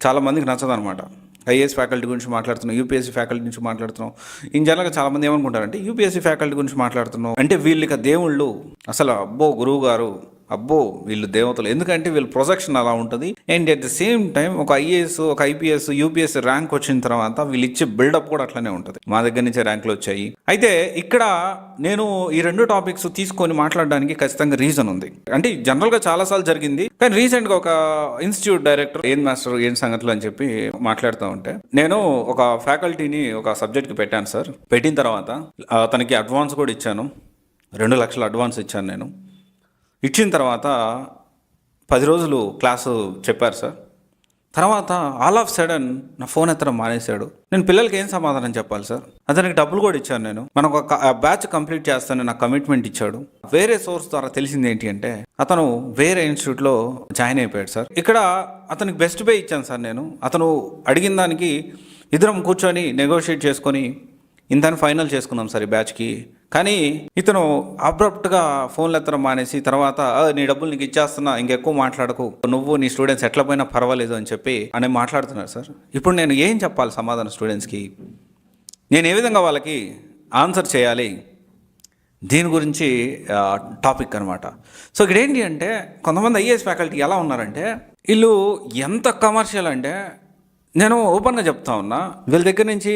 చాలామందికి నచ్చదనమాట. IAS faculty గురించి మాట్లాడుతున్నాం, యూపీఎస్సీ ఫ్యాకల్టీ గురించి మాట్లాడుతున్నాం. ఇన్ జనరల్గా చాలామంది ఏమనుకుంటారంటే యూపీఎస్సీ ఫ్యాకల్టీ గురించి మాట్లాడుతున్నాం అంటే వీళ్ళకి దేవుళ్ళు, అసలు అబ్బో గురువు గారు, అబ్బో వీళ్ళు దేవతలు. ఎందుకంటే వీళ్ళ ప్రొజెక్షన్ అలా ఉంటుంది. And at the same time ఒక ఐఏఎస్, ఒక ఐపీఎస్, యూపీఎస్సీ ర్యాంక్ వచ్చిన తర్వాత వీళ్ళు ఇచ్చే బిల్డప్ కూడా అట్లనే ఉంటుంది. మా దగ్గర నుంచే ర్యాంకులు వచ్చాయి. అయితే ఇక్కడ నేను ఈ రెండు టాపిక్స్ తీసుకొని మాట్లాడడానికి ఖచ్చితంగా రీజన్ ఉంది. అంటే జనరల్గా చాలాసార్లు జరిగింది, కానీ రీసెంట్గా ఒక ఇన్స్టిట్యూట్ డైరెక్టర్ ఏం మాస్టర్ ఏం సంగతులు అని చెప్పి మాట్లాడుతూ ఉంటే, నేను ఒక ఫ్యాకల్టీని ఒక సబ్జెక్ట్కి పెట్టాను సార్. పెట్టిన తర్వాత తనకి అడ్వాన్స్ కూడా ఇచ్చాను, 2 లక్షల అడ్వాన్స్ ఇచ్చాను నేను. ఇచ్చిన తర్వాత 10 రోజులు క్లాసు చెప్పారు సార్. తర్వాత ఆల్ ఆఫ్ సడన్ నా ఫోన్ ఎత్తడం మానేశాడు. నేను పిల్లలకి ఏం సమాధానం చెప్పాలి సార్? అతనికి డబ్బులు కూడా ఇచ్చాను నేను. మనకు ఒక బ్యాచ్ కంప్లీట్ చేస్తానని నాకు కమిట్మెంట్ ఇచ్చాడు. వేరే సోర్స్ ద్వారా తెలిసింది ఏంటి అంటే అతను వేరే ఇన్స్టిట్యూట్లో జాయిన్ అయిపోయాడు సార్. ఇక్కడ అతనికి బెస్ట్ పే ఇచ్చాను సార్ నేను. అతను అడిగిన దానికి ఇద్దరం కూర్చొని నెగోషియేట్ చేసుకొని ఇంతని ఫైనల్ చేసుకున్నాం సార్ ఈ బ్యాచ్కి. కానీ ఇతను అబ్రప్ట్గా ఫోన్లు ఎత్తడం మానేసి తర్వాత నీ డబ్బులు నీకు ఇచ్చేస్తున్నా, ఇంకెక్కువ మాట్లాడకు, నువ్వు నీ స్టూడెంట్స్ ఎట్లా పోయినా పర్వాలేదు అని చెప్పి అని మాట్లాడుతున్నారు సార్. ఇప్పుడు నేను ఏం చెప్పాలి సమాధానం స్టూడెంట్స్కి? నేను ఏ విధంగా వాళ్ళకి ఆన్సర్ చేయాలి? దీని గురించి టాపిక్ అనమాట. సో ఇక్కడ ఏంటి అంటే కొంతమంది ఐఏఎస్ ఫ్యాకల్టీ ఎలా ఉన్నారంటే వీళ్ళు ఎంత కమర్షియల్ అంటే, నేను ఓపెన్గా చెప్తా ఉన్నా, వీళ్ళ దగ్గర నుంచి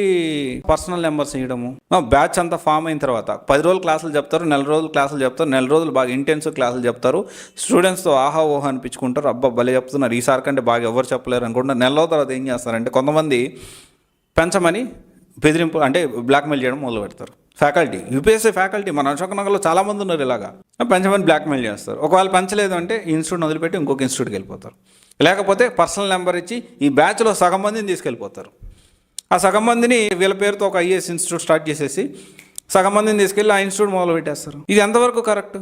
పర్సనల్ నెంబర్స్ ఇవ్వడము, బ్యాచ్ అంతా ఫామ్ అయిన తర్వాత 10 రోజులు క్లాసులు చెప్తారు, 1 నెల రోజులు క్లాసులు చెప్తారు, 1 నెల రోజులు బాగా ఇంటెన్సివ్ క్లాసులు చెప్తారు, స్టూడెంట్స్తో ఆహా ఓహా అనిపించుకుంటారు, అబ్బా భలే చెప్తున్నారు, ఈసారి కంటే బాగా ఎవరు చెప్పలేరు అనుకుంటారు. నెల రోజుల తర్వాత ఏం చేస్తారంటే కొంతమంది పెంచమని బెదిరింపు అంటే బ్లాక్మెయిల్ చేయడం మొదలు పెడతారు. ఫ్యాకల్టీ, యూపీఎస్సీ ఫ్యాకల్టీ మన అశోక్ నగర్లో చాలామంది ఉన్నారు, ఇలాగా పెంచమని బ్లాక్మెయిల్ చేస్తారు. ఒకవేళ పెంచలేదు అంటే ఈ ఇన్స్టిట్యూట్ వదిలిపెట్టి ఇంకొక ఇన్స్టిట్యూట్కి వెళ్ళిపోతారు. లేకపోతే పర్సనల్ నెంబర్ ఇచ్చి ఈ బ్యాచ్లో సగం మందిని తీసుకెళ్ళిపోతారు. ఆ సగం మందిని వీళ్ళ పేరుతో ఒక ఐఏఎస్ ఇన్స్టిట్యూట్ స్టార్ట్ చేసేసి సగం మందిని తీసుకెళ్ళి ఆ ఇన్స్టిట్యూట్ మొదలు పెట్టేస్తారు. ఇది ఎంతవరకు కరెక్ట్?